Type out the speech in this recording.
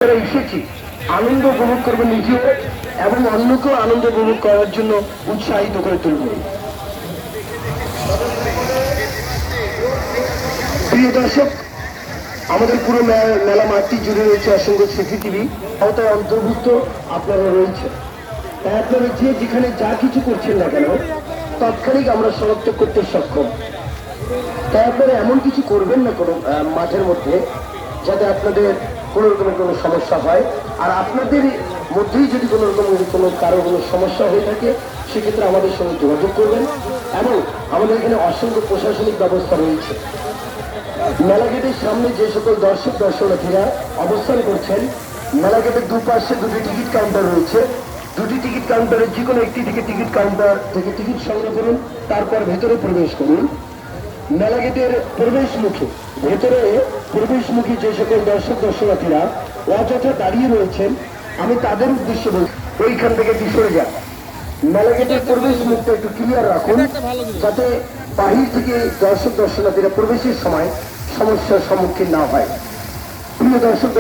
এসেছি আনন্দ উপভোগ করবো নিজেও এবং অন্যকেও আনন্দ উপভোগ করার জন্য উৎসাহিত করে তুলব। প্রিয় দর্শক, আমাদের পুরো মেলা মাঠটি জুড়ে রয়েছে অসংখ্য সিসিটিভি আওতায় অন্তর্ভুক্ত আপনারা রয়েছে। তাই আপনারা যে যেখানে যা কিছু করছেন না কেন তাৎক্ষণিক আমরা শনাক্ত করতে সক্ষম। তাই আপনারা এমন কিছু করবেন না কোনো মাঠের মধ্যে যাতে আপনাদের কোনো রকমের কোনো সমস্যা হয়। আর আপনাদের মধ্যেই যদি কোনো রকমের কারো কোনো সমস্যা হয়ে থাকে সেক্ষেত্রে আমাদের সঙ্গে যোগাযোগ করবেন। এবং আমাদের এখানে অসংখ্য প্রশাসনিক ব্যবস্থা রয়েছে। মেলা গেটের সামনে যে সকল দর্শনার্থীরা অবস্থান করছেন, মেলা গেটের দুপাশে দুটি টিকিট কাউন্টার রয়েছে। দুটি টিকিট কাউন্টারের যে কোনো একটি থেকে টিকিট কাউন্টার থেকে টিকিট সংগ্রহ করুন, তারপর ভেতরে প্রবেশ করুন। মেলা গেটের ভেতরে প্রবেশমুখী যে সকল দর্শনার্থীরা অযথা দাঁড়িয়ে রয়েছেন, আমি তাদের উদ্দেশ্যে বলছি ওইখান থেকে সরে যান। মেলা গেটের প্রবেশ মুখটা একটু ক্লিয়ার রাখুন যাতে বাহির থেকে দর্শনার্থীরা প্রবেশের সময় সমস্যার সম্মুখীন না হয়। প্রিয় দর্শক